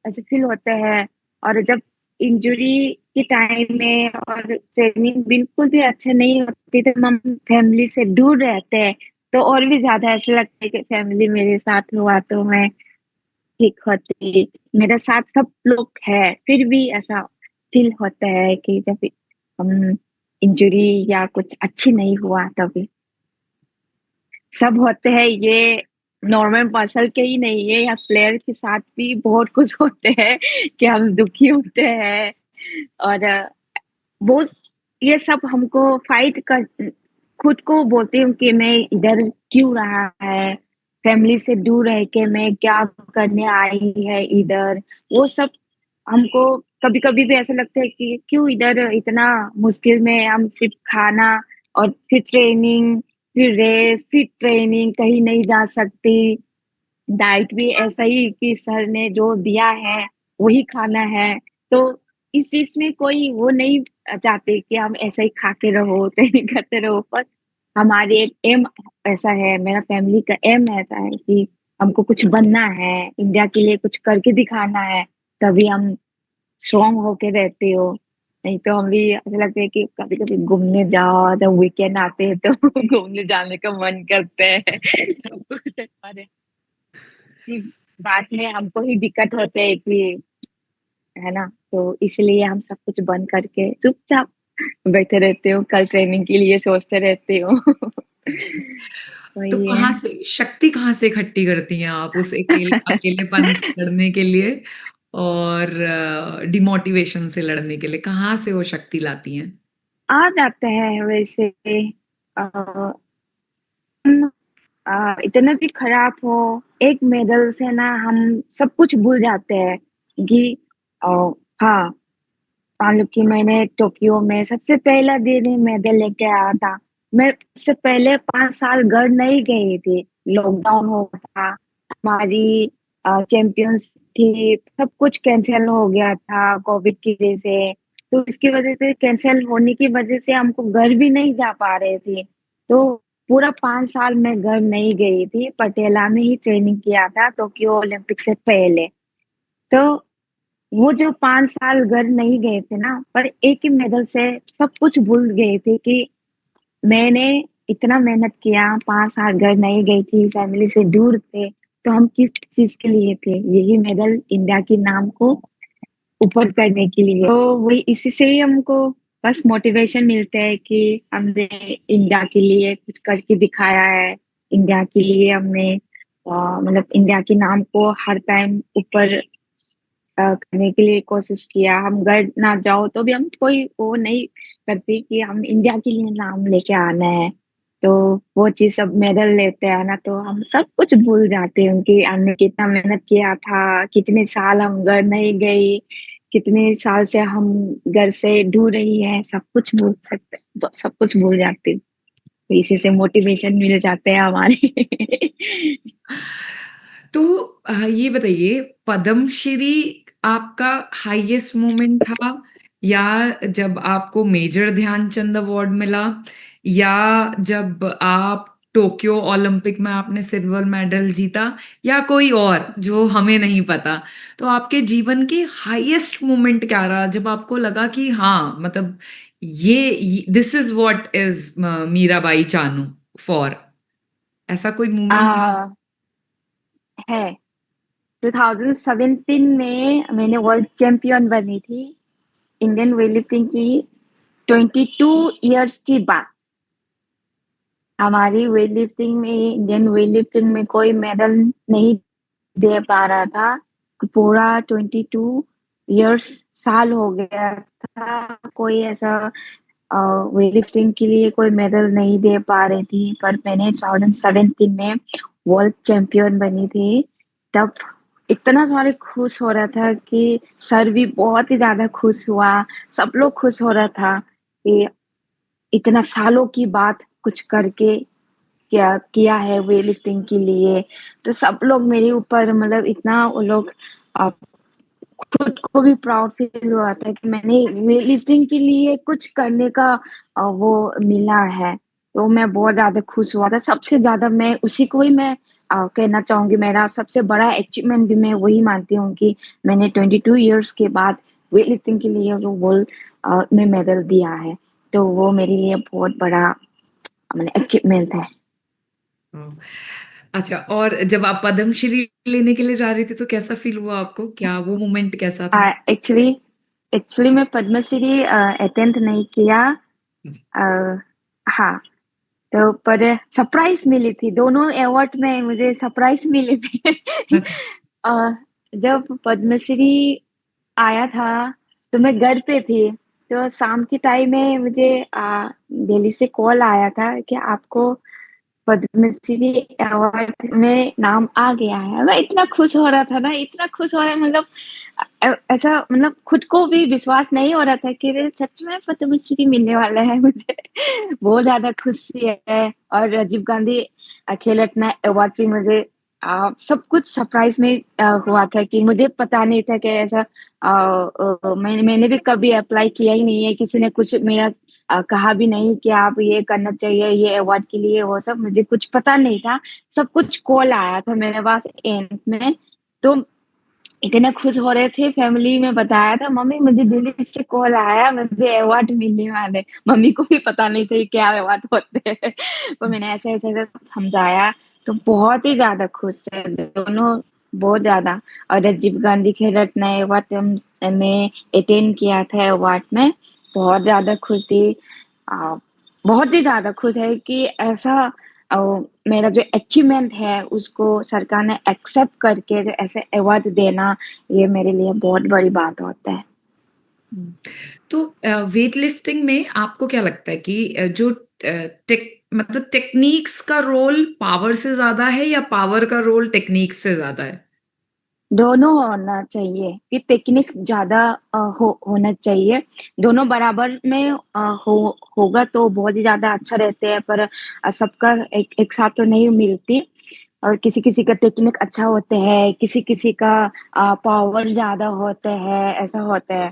ऐसे फ़ील होता है और जब इंजरी के टाइम में और ट्रेनिंग बिल्कुल भी अच्छा नहीं होती, तो हम फैमिली से दूर रहते हैं। तो और भी ज़्यादा ऐसा लगता है कि फैमिली मेरे साथ हुआ तो मैं ठीक होती। मेरे साथ सब लोग हैं, फिर भी ऐसा फ़ील होता है कि जब हम इंजरी या कुछ अच्छी नहीं हुआ तभी। सब होते हैं ये नॉर्मल पर्सन के ही नहीं है या प्लेयर के साथ भी बहुत कुछ होते हैं कि हम दुखी होते हैं और वो ये सब हमको फाइट कर खुद को बोलती हूँ कि मैं इधर क्यों रहा है, फैमिली से दूर रह के मैं क्या करने आई है इधर, वो सब हमको कभी-कभी भी ऐसा लगता है कि क्यों इधर इतना मुश्किल में हम सिर्फ खाना और फिर ट्रेनिंग, फिर रेस्ट, फिर ट्रेनिंग, कहीं नहीं जा सकती। डाइट भी ऐसा ही कि सर ने जो दिया है, वही खाना है। तो इस चीज़ में कोई वो नहीं चाहते कि हम ऐसा ही खा के रहो, ट्रेनिंग करते रहो, पर हमारे एक एम ऐसा है, मेरा फैमिली का एम ऐसा है कि हमको कुछ बनना है, इंडिया के लिए कुछ करके दिखाना है, तभी हम स्ट्रॉन्ग होके रहते हो। नहीं तो हम भी ऐसा लगता है कि कभी-कभी घूमने जाओ, जब वीकेंड आते हैं तो घूमने जाने का मन करता है। सब कुछ और कि बाद में हमको ही दिक्कत होते है कि है ना? तो इसलिए हम सब कुछ बंद करके चुपचाप बैठे रहते हो, कल ट्रेनिंग के लिए सोचते रहते हो। तो वही है। कहाँ से शक्ति कहाँ से इकट्ठी करती हैं आप उस अकेलेपन से लड़ने के लिए और डिमोटिवेशन से लड़ने के लिए? कहाँ से वो शक्ति लाती हैं? आ जाते हैं वैसे अ, हम इतना भी खराब हो, एक मेडल से ना हम सब कुछ भूल जाते हैं कि अ, हाँ, मान लो कि मैंने टोक्यो में सबसे पहला दिन ही मेडल लेके आया था। मैं उससे पहले 5 साल घर नहीं गई थी, लॉकडाउन हो था, हमारी चैंपियंस थी, सब कुछ कैंसल हो गया था कोविड की वजह से। तो इसकी वजह से कैंसल होने की वजह से हमको घर भी नहीं जा पा रहे थे। तो पूरा 5 साल मैं घर नहीं गई थी, पटियाला में ही ट्रेनिंग किया था टोक्यो ओलंपिक से पहले। तो वो जो 5 साल घर नहीं गए थे ना, पर एक ही मेडल से सब कुछ भूल गए थे कि मैंने इतना मेहनत किया, 5 साल घर नहीं गई थी, फैमिली से दूर थे, तो हम किस चीज़ के लिए थे? यही मेडल इंडिया के नाम को ऊपर करने के लिए। तो वही इसी से ही हमको बस मोटिवेशन मिलता है कि हमने इंडिया के लिए कुछ करके दिखाया है, इंडिया के लिए हमने मतलब इंडिया के नाम को हर टाइम ऊपर करने के लिए कोशिश किया। हम घर ना जाओ तो भी हम कोई वो नहीं करते कि हम इंडिया के लिए नाम लेके आना है। तो वो चीज़ सब मेडल लेते हैं ना तो हम सब कुछ भूल जाते हैं कि हमने कितना मेहनत किया था, कितने साल हम घर नहीं गए, कितने साल से हम घर से दूर रही हैं, सब कुछ भूल सकते सब कुछ भूल जाते हैं। तो इसी से मोटिवेशन मिल जाते हैं हमारे। तो ये बताइए पद्मश्री आपका हाईएस्ट मोमेंट था या जब आपको मेजर ध्यानचंद अवार्ड मिला, या जब आप टोक्यो ओलंपिक में आपने सिल्वर मेडल जीता, या कोई और जो हमें नहीं पता? तो आपके जीवन के हाईएस्ट मोमेंट क्या रहा जब आपको लगा कि हाँ, मतलब ये this is what is Mirabai Chanu for? ऐसा कोई मोमेंट था? अ, है 2017 में मैंने वर्ल्ड चैंपियन बनी थी इंडियन वेट लिफ्टिंग की 22 इयर्स के बाद। हमारी वेट लिफ्टिंग में इंडियन वेट लिफ्टिंग में कोई मेडल नहीं दे पा रहा था। पूरा 22 इयर्स साल हो गया था, कोई ऐसा वेट लिफ्टिंग के लिए कोई मेडल नहीं दे पा रही थी, पर मैंने 2017 में वर्ल्ड चैंपियन बनी थी। तब इतना सारे खुश हो रहा था कि सर भी बहुत ही ज़्यादा खुश हुआ, सब लोग खुश हो रहा था कि इतना सालों की बात कुछ करके क्या किया है वेट लिफ्टिंग के लिए। तो सब लोग मेरे ऊपर मतलब इतना वो लोग अ, खुद को भी प्राउड फील हुआ था कि मैंने वेट लिफ्टिंग के लिए कुछ करने का वो मिला है। तो मैं बहुत ज़्यादा खुश हुआ था। सबसे ज़्यादा मैं उसी को ही मैं कहना चाहूँगी, मेरा सबसे बड़ा अचीवमेंट भी मैं वही मानती हूँ कि मैंने 22 इयर्स के बाद वेट लिफ्टिंग के लिए जो वर्ल्ड में मेडल दिया है। तो वो मेरे लिए बहुत बड़ा मतलब अचीवमेंट है। हाँ। अच्छा, और जब आप पद्मश्री लेने के लिए जा रही थी तो कैसा फील हुआ आपको? क्या वो मोमेंट कैसा था? एक्चुअली एक्चुअली मैं पद्मश्री अटेंड नहीं किया। जी। अ, हाँ, तो पर सरप्राइज़ मिली थी, दोनों अवार्ड में मुझे सरप्राइज़ मिले थे। अच्छा। अ, जब पद्मश्री आया था, तो मैं घर पे थी, तो शाम के टाइम में मुझे दिल्ली से कॉल आया था कि आपको पद्मश्री अवार्ड में नाम आ गया है। मैं इतना खुश हो रहा था ना, इतना खुश हो रहा है मतलब ऐसा मतलब खुद को भी विश्वास नहीं हो रहा था कि वे सच में पद्मश्री मिलने वाला है मुझे। बहुत ज़्यादा खुशी है और राजीव गांधी खेल रत्न अवार्ड भी मुझे सब कुछ सरप्राइज़ में हुआ था कि मुझे पता नहीं था कि ऐसा मैंने भी कभी अप्लाई किया ही नहीं है, किसी ने कुछ मेरा कहा भी नहीं कि आप ये करना चाहिए, ये अवार्ड के लिए वो सब मुझे कुछ पता नहीं था। सब कुछ कॉल आया था मेरे पास एंड में, तो इतने खुश हो रहे थे, फैमिली में बताया था, मम्मी मुझे दिल्ली से कॉल आया, मुझे अवार्ड मिलने वाले। मम्मी को भी पता नहीं था ये क्या अवार्ड होते हैं। तो मैंने ऐसे-ऐसे समझाया, तो बहुत ही ज़्यादा खुश थे दोनों, बहुत ज़्यादा। और राजीव गांधी खेल रत्न अवार्ड में अटेंड किया था अवार्ड में, बहुत ज़्यादा खुश थी। अ, बहुत ही ज़्यादा खुश है कि ऐसा अ, मेरा जो अचीवमेंट है उसको सरकार ने एक्सेप्ट करके जो ऐसे अवार्ड देना, ये मेरे लिए बहुत बड़ी बात होता है। हुँ। तो वेट लिफ्टिंग में आपको क्या लगता है कि जो मतलब टेक्निक्स का रोल पावर से ज़्यादा है या पावर का रोल टेक्निक्स से ज़्यादा है? दोनों होना चाहिए कि टेक्निक ज़्यादा होना चाहिए। दोनों बराबर में होगा तो बहुत ही ज़्यादा अच्छा रहते हैं, पर सबका एक एक साथ तो नहीं मिलती और किसी-किसी का टेक्निक अच्छा होता है, किसी-किसी का पावर ज़्यादा होता है, ऐसा होता है।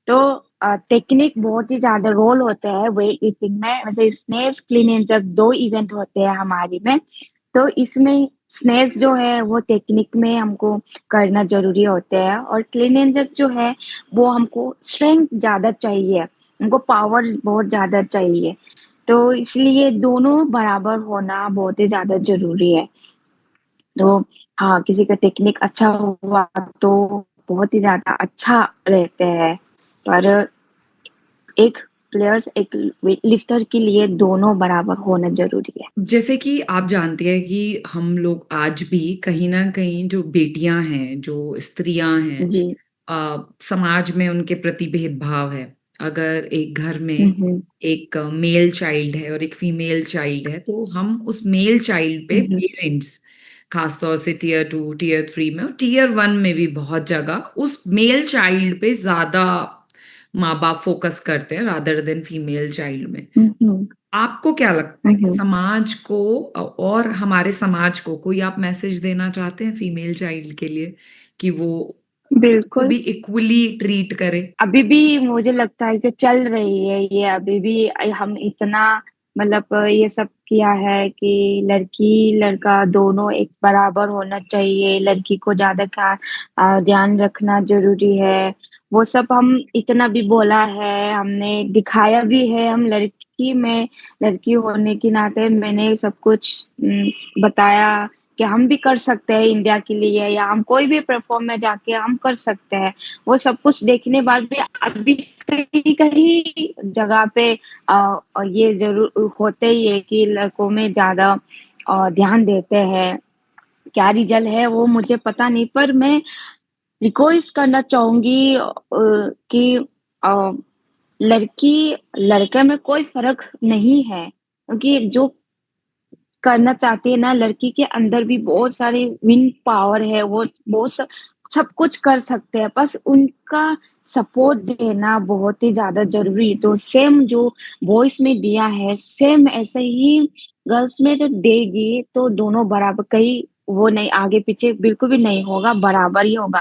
तो टेक्निक बहुत ही ज़्यादा रोल होता है वेट लिफ्टिंग में। वैसे snatch, clean and jerk 2 event होते हैं हमारी में। तो इसमें स्नेच जो है वो टेक्निक में हमको करना ज़रूरी होता है और क्लीन एंड जर्क जो है वो हमको स्ट्रेंथ ज़्यादा चाहिए, हमको पावर बहुत ज़्यादा चाहिए। तो इसलिए दोनों बराबर होना बहुत ही ज़्यादा ज़रूरी है। तो हाँ, किसी का टेक्निक अच्छा हुआ तो बहुत ही ज़्यादा अच्छा रहता है, पर एक प्लेयर्स एक वेट लिफ्टर के लिए दोनों बराबर होना ज़रूरी है। जैसे कि आप जानती हैं कि हम लोग आज भी कहीं न कहीं जो बेटियाँ हैं, जो स्त्रियाँ हैं, जी। समाज में उनके प्रति भेदभाव है। अगर एक घर हुँ, में हुँ। एक मेल चाइल्ड है और एक फीमेल चाइल्ड है, तो हम उस मेल चाइल्ड पे हुँ, हुँ। पेरेंट्स, खास तौर से टियर 2, टियर 3 में और टियर 1 में भी बहुत जगह उस मेल चाइल्ड पे ज़्यादा माँ-बाप फ़ोकस करते हैं रादर देन फीमेल चाइल्ड में। हुँ, हुँ। आपको क्या लगता है हुँ, कि हुँ। समाज को और हमारे समाज को कोई आप मैसेज देना चाहते हैं फीमेल चाइल्ड के लिए कि वो को बिल्कुल। भी इक्वली ट्रीट करे? अभी भी मुझे लगता है कि चल रही है ये अभी भी हम इतना मतलब ये सब किया है कि लड़की-लड़का दोनों एक बराबर होना चाहिए, लड़की को ज़्यादा ध्यान रखना ज़रूरी है। वो सब हम इतना भी बोला है, हमने दिखाया भी है, हम लड़की होने के नाते मैंने सब कुछ बताया कि हम भी कर सकते हैं इंडिया के लिए या हम कोई भी प्लेटफ़ॉर्म में जाके हम कर सकते हैं। वो सब कुछ देखने बाद भी अभी कहीं-कहीं जगह पे ये ज़रूर होते ही है कि लड़कों में ज़्यादा ध्यान देते हैं। क्या रीज़न है वो मुझे पता नहीं पर मैं रिक्वेस्ट करना चाहूँगी कि अ, लड़की-लड़के में कोई फ़र्क नहीं है क्योंकि जो करना चाहती है ना लड़की के अंदर भी बहुत सारी विल पावर है, वो सब कुछ कर सकते हैं, बस उनका सपोर्ट देना बहुत ही ज़्यादा ज़रूरी है। तो सेम जो बॉयज़ में दिया है, सेम ऐसे ही गर्ल्स में तो देगी, तो दोनों बराबर कहीं वो नहीं आगे-पीछे बिल्कुल भी नहीं होगा, बराबर ही होगा।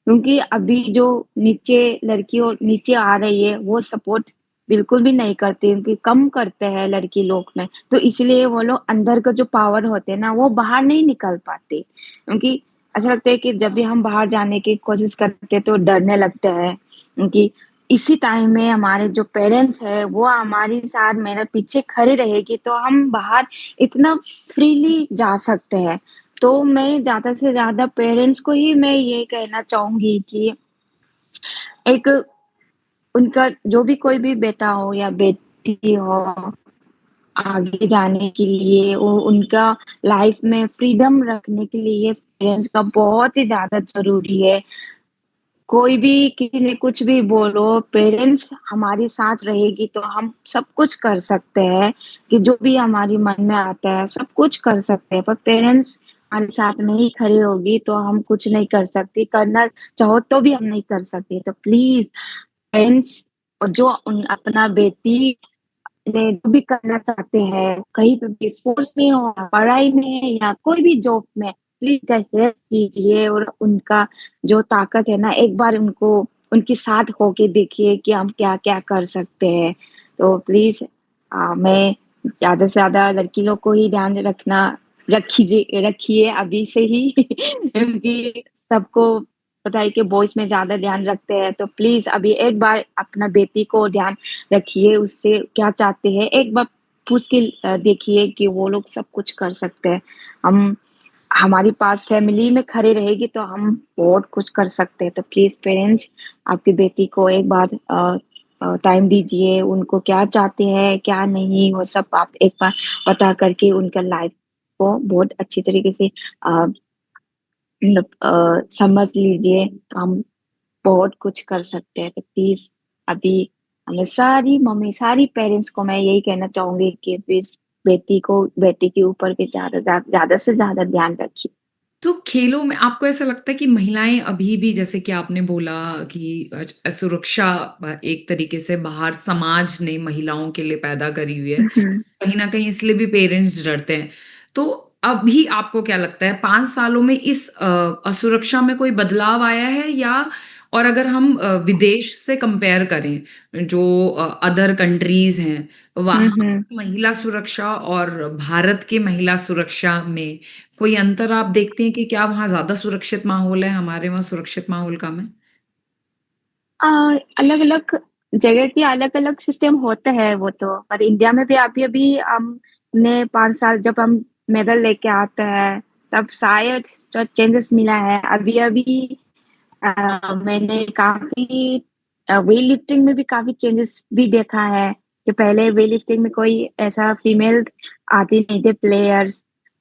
क्योंकि अभी जो नीचे लड़की और नीचे आ रही है, वो सपोर्ट बिल्कुल भी नहीं करती, उनकी कम करते हैं लड़की लोग में। तो इसलिए वो लोग अंदर का जो पावर होते हैं ना, वो बाहर नहीं निकल पाते। क्योंकि ऐसा लगता है कि जब भी हम बाहर जाने की कोशिश करते हैं, तो डरने लगते हैं। क्योंकि इसी टाइम में हमारे जो पेरेंट्स हैं, वो हमारे साथ मेरे पीछे खड़े रहेगी, तो हम बाहर इतना फ्रीली जा सकते हैं। तो मैं ज़्यादा से ज़्यादा पेरेंट्स को ही मैं ये कहना चाहूँगी कि एक उनका जो भी कोई भी बेटा हो या बेटी हो आगे जाने के लिए उनका लाइफ में फ्रीडम रखने के लिए पेरेंट्स का बहुत ही ज़्यादा ज़रूरी है। कोई भी किसी ने कुछ भी बोलो, पेरेंट्स हमारे साथ रहेगी तो हम सब कुछ कर सकते हैं, कि जो भी हमारे मन में आता है, सब कुछ कर सकते हैं। पर पेरेंट्स हमारे साथ नहीं खड़ी होगी तो हम कुछ नहीं कर सकते, करना चाहो तो भी हम नहीं कर सकते। तो प्लीज़ पेरेंट्स जो अपना बेटी ने जो भी करना चाहते हैं, कहीं पे भी स्पोर्ट्स में हो, पढ़ाई में या कोई भी जॉब में, प्लीज़ हेल्प कीजिए और उनका जो ताकत है ना, एक बार उनके साथ होके देखिए कि हम क्या-क्या कर सकते हैं। तो प्लीज़ मैं ज़्यादा से ज़्यादा लड़की लोग को ही ध्यान रखिए अभी से ही क्योंकि सबको पता है कि बॉयज़ में ज़्यादा ध्यान रखते हैं, तो प्लीज़ अभी एक बार अपना बेटी को ध्यान रखिए, उससे क्या चाहते हैं, एक बार पूछ के देखिए कि वो लोग सब कुछ कर सकते हैं। हम हमारे पास फैमिली में खड़े रहेगी तो हम बहुत कुछ कर सकते हैं। तो प्लीज़ पेरेंट्स आपकी बेटी को एक बार टाइम दीजिए, उनको क्या चाहते हैं, क्या नहीं, वो सब आप एक बार पता करके उनका लाइफ़ को बहुत अच्छी तरीके से मतलब समझ लीजिए, तो हम बहुत कुछ कर सकते हैं। तो प्लीज़ अभी हमें सारी पेरेंट्स को मैं यही कहना चाहूँगी कि प्लीज़ बेटी के ऊपर भी ज़्यादा से ज़्यादा ध्यान रखिए। तो खेलों में आपको ऐसा लगता है कि महिलाएँ अभी भी जैसे कि आपने बोला कि सुरक्षा एक तरीके से बाहर समाज ने महिलाओं के लिए पैदा करी हुई है। हुँ, हुँ। कहीं न कहीं इसलिए भी पेरेंट्स डरते हैं। तो अभी आपको क्या लगता है 5 सालों में इस असुरक्षा में कोई बदलाव आया है या और अगर हम विदेश से कंपेयर करें जो अदर कंट्रीज़ हैं, हुँ, वहाँ हुँ। महिला सुरक्षा और भारत की महिला सुरक्षा में कोई अंतर आप देखते हैं कि क्या वहाँ ज़्यादा सुरक्षित माहौल है, हमारे वहाँ सुरक्षित माहौल कम है? अ, अलग-अलग जगह के अलग-अलग सिस्टम होते हैं वो तो, पर इंडिया में भी अभी-अभी हमने 5 साल जब हम मेडल लेके आते हैं, तब शायद जो चेंजेस मिला है। अभी-अभी मैंने काफ़ी वेट लिफ्टिंग में भी काफ़ी चेंजेस भी देखा है, कि पहले वेट लिफ्टिंग में कोई ऐसा फीमेल आती नहीं थे प्लेयर्स,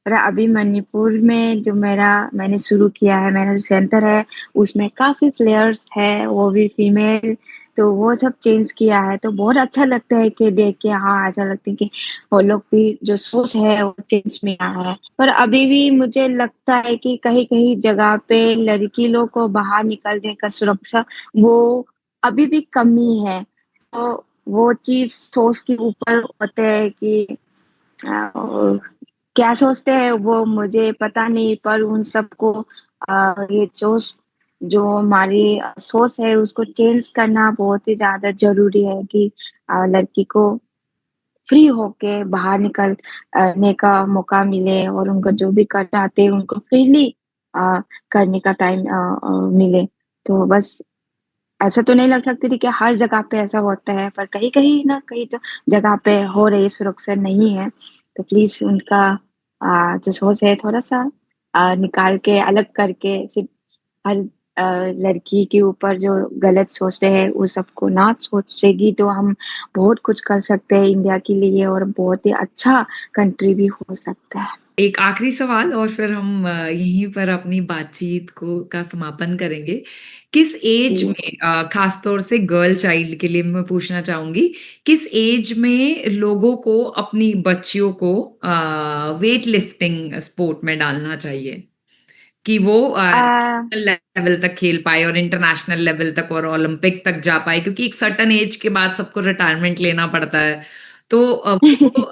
पर अभी मणिपुर में जो मैंने शुरू किया है, मेरा जो सेंटर है, उसमें काफ़ी प्लेयर्स हैं, वो भी फीमेल, तो वो सब चेंज किया है, तो बहुत अच्छा लगता है कि देख के हाँ, ऐसा लगता है कि वो लोग भी जो सोच है, वो चेंज में आया है। पर अभी भी मुझे लगता है कि कहीं-कहीं जगह पे लड़की लोग को बाहर निकलने का सुरक्षा वो अभी भी कमी है। तो वो चीज़ सोच के ऊपर होते हैं कि क्या सोचते हैं वो मुझे पता नहीं पर उन सबको ये जोश जो हमारी सोच है उसको चेंज करना बहुत ही ज़्यादा ज़रूरी है कि लड़की को फ्री होके बाहर ने का मौका मिले और उनको जो भी करना आते हैं उनको फ्रीली अ, करने का टाइम मिले। तो बस ऐसा तो नहीं लग सकती थी कि हर जगह पे ऐसा होता है, पर कहीं-कहीं ना कहीं तो जगह पे हो रही सुरक्षा नहीं है। तो प्लीज़ उनका जो सोच है थोड़ा-सा निकाल के अलग करके सिर्फ़ हर लड़की के ऊपर जो गलत सोचते हैं, वो सबको ना सोचेगी तो हम बहुत कुछ कर सकते हैं इंडिया के लिए और बहुत ही अच्छा कंट्री भी हो सकता है। एक आखिरी सवाल और फिर हम यहीं पर अपनी बातचीत को का समापन करेंगे। किस एज जी। में ख़ास तौर से गर्ल चाइल्ड के लिए मैं पूछना चाहूँगी, किस एज में लोगों को अपनी बच्चियों को वेट लिफ्टिंग स्पोर्ट में डालना चाहिए? कि वो अ, लेवल तक खेल पाए और इंटरनेशनल लेवल तक और ओलंपिक तक जा पाए क्योंकि एक सर्टेन एज के बाद सबको रिटायरमेंट लेना पड़ता है। तो वो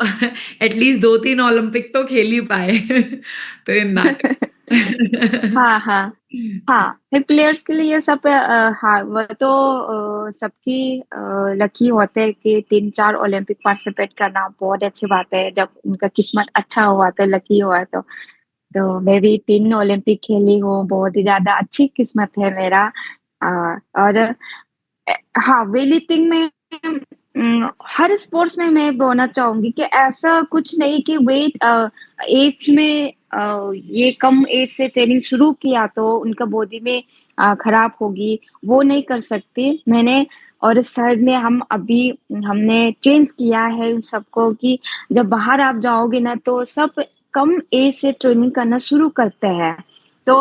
एटलीस्ट 2-3 ओलंपिक तो खेल ही पाए। तो इन दैट हाँ, हाँ। हाँ, फिर प्लेयर्स के लिए सब हाँ, वो तो सबकी लकी होते हैं कि 3-4 ओलंपिक पार्टिसिपेट करना बहुत अच्छी बात है, जब उनका किस्मत अच्छा हुआ तो, लकी हुआ तो। तो मैं भी 3 ओलंपिक खेली हूँ, बहुत ही ज़्यादा अच्छी किस्मत है मेरा। और हाँ, वेटलिफ्टिंग में हर स्पोर्ट्स में मैं बोलना चाहूँगी कि ऐसा कुछ नहीं कि एज में ये कम एज से ट्रेनिंग शुरू किया तो उनका बॉडी में खराब होगी, वो नहीं कर सकते। मैंने और सर ने हमने चेंज किया है उन सबको कि जब बाहर आप जाओगे ना तो सब कम एज से ट्रेनिंग करना शुरू करते हैं। तो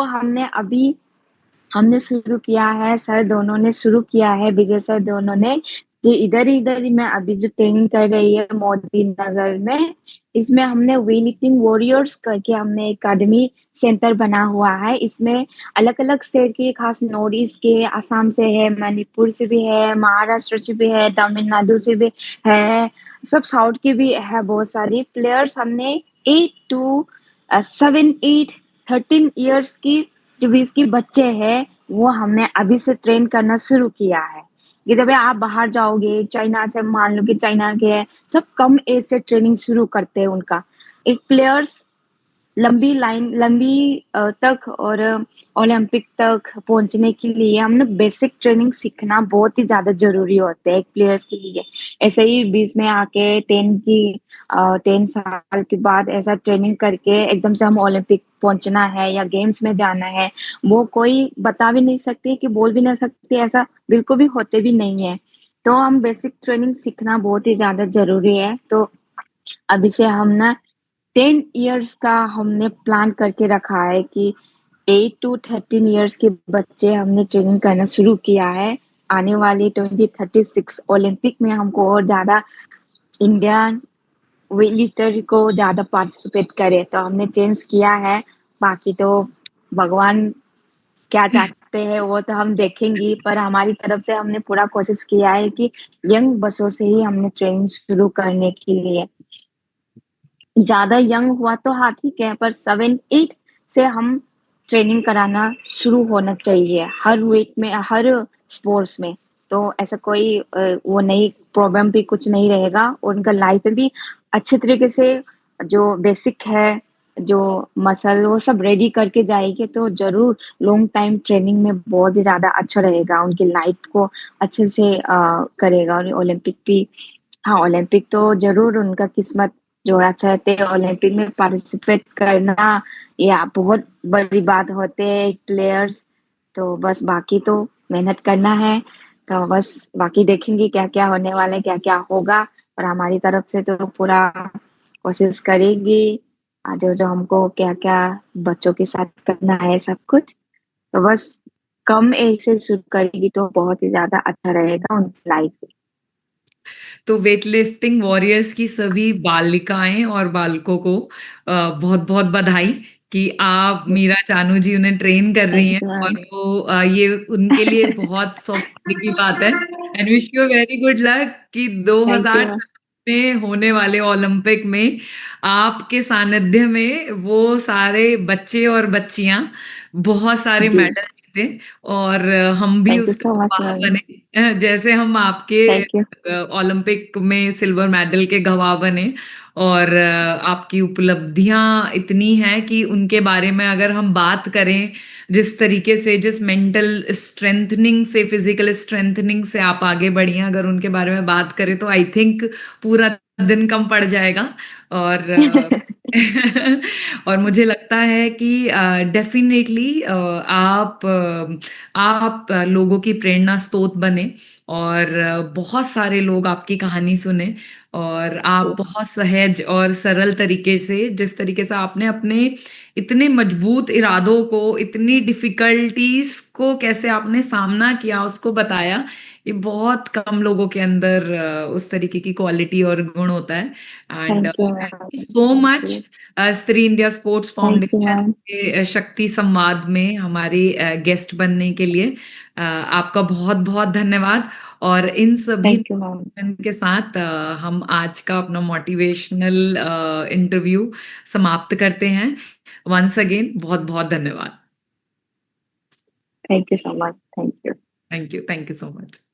हमने शुरू किया है, सर दोनों ने शुरू किया है, विजय सर दोनों ने, कि इधर ही मैं अभी जो ट्रेनिंग कर रही है मोदी नगर में, इसमें हमने वेट लिफ्टिंग वॉरियर्स करके हमने अकादमी सेंटर बना हुआ है। इसमें अलग-अलग स्टेट के खास नॉर्थ ईस्ट के, असम से है, मणिपुर से भी है, महाराष्ट्र से भी है, तमिलनाडु से भी है, सब साउथ के भी है बहुत सारी प्लेयर्स हमने 8 टू 7, 8, 13 इयर्स की जो भी इसके बच्चे हैं, वो हमने अभी से ट्रेन करना शुरू किया है। कि जब आप बाहर जाओगे, चाइना से मान लो कि चाइना के हैं, सब कम एज से ट्रेनिंग शुरू करते हैं उनका। एक प्लेयर्स लंबी तक और ओलंपिक तक पहुँचने के लिए हमने बेसिक ट्रेनिंग सीखना बहुत ही ज़्यादा ज़रूरी होता है एक प्लेयर्स के लिए। ऐसे ही बीच में आके 10 साल के बाद ऐसा ट्रेनिंग करके एकदम से हम ओलंपिक पहुँचना है या गेम्स में जाना है, वो कोई बता भी नहीं सकती कि बोल भी नहीं सकती ऐसा बिल्कुल भी होते भी नहीं है। तो हम बेसिक ट्रेनिंग सीखना बहुत ही ज़्यादा ज़रूरी है। तो अभी से हम ना 10 इयर्स का हमने प्लान करके रखा है कि 8 टू 13 इयर्स के बच्चे हमने ट्रेनिंग करना शुरू किया है। आने वाली 2036 ओलंपिक में हमको और ज़्यादा इंडियन वेटलिफ्टर को ज़्यादा पार्टिसिपेट करे, तो हमने चेंज किया है। बाकी तो भगवान क्या चाहते हैं वो तो हम देखेंगे, पर हमारी तरफ से हमने पूरा कोशिश किया है कि यंग बच्चों से ही हमने ट्रेनिंग शुरू करने के लिए। ज़्यादा यंग हुआ तो हाँ, ठीक है, पर 7-8 से हम ट्रेनिंग कराना शुरू होना चाहिए, हर वेट में, हर स्पोर्ट्स में। तो ऐसा कोई वो नहीं प्रॉब्लम भी कुछ नहीं रहेगा और उनका लाइफ में भी अच्छे तरीके से जो बेसिक है, जो मसल वो सब रेडी करके जाएँगे तो ज़रूर लॉन्ग टाइम ट्रेनिंग में बहुत ही ज़्यादा अच्छा रहेगा, उनकी लाइफ को अच्छे से करेगा और ओलंपिक भी हाँ, ओलंपिक तो ज़रूर उनका किस्मत जो है अच्छा रहते हैं, ओलंपिक में पार्टिसिपेट करना या बहुत बड़ी बात होते हैं एक प्लेयर्स, तो बस बाकी तो मेहनत करना है, तो बस बाकी देखेंगे क्या-क्या होने वाला है, क्या-क्या होगा और हमारी तरफ से तो पूरा कोशिश करेंगे जो-जो हमको क्या-क्या बच्चों के साथ करना है सब कुछ, तो बस कम एज से शुरू करेंगी तो बहुत ही ज़्यादा अच्छा रहेगा उनकी लाइफ में। तो वेटलिफ्टिंग वॉरियर्स की सभी बालिकाएँ और बालकों को बहुत-बहुत बधाई कि आप मीरा चानू जी उन्हें ट्रेन कर रही थैंक हैं यू और मैम। वो ये उनके लिए बहुत सौभाग्य की बात है and wish you very good luck कि थैंक यू मैम। 2026 में होने वाले ओलंपिक में आपके सानिध्य में वो सारे बच्चे और बच्चियाँ बहुत सारे जी, मेडल जीते और हम भी थैंक यू उसका सो मच गवाह मैम। बने। जैसे हम आपके थैंक यू, ओलंपिक में सिल्वर मेडल के गवाह बने और आपकी उपलब्धियाँ इतनी हैं कि उनके बारे में अगर हम बात करें, जिस तरीके से जिस मेंटल स्ट्रेंथनिंग से, फिज़िकल स्ट्रेंथनिंग से आप आगे बढ़ी हैं, अगर उनके बारे में बात करें तो आई थिंक पूरा दिन कम पड़ जाएगा और और मुझे लगता है कि डेफ़िनेटली आप लोगों की प्रेरणा स्रोत बने और बहुत सारे लोग आपकी कहानी सुने और आप जी, बहुत सहज और सरल तरीके से जिस तरीके से आपने अपने इतने मजबूत इरादों को, इतनी डिफ़िकल्टीज़ को कैसे आपने सामना किया, उसको बताया। ये बहुत कम लोगों के अंदर उस तरीके की क्वालिटी और गुण होता है and thank you thank ma'am, you so thank much. You, Stree India sports thank you foundation ma'am, के शक्ति संवाद में हमारे गेस्ट बनने के लिए आपका बहुत-बहुत धन्यवाद और इन सभी थैंक यू मैम, के साथ हम आज का अपना मोटिवेशनल इंटरव्यू समाप्त करते हैं। वंस अगेन बहुत-बहुत धन्यवाद। Thank you so much, thank you. Thank you so much.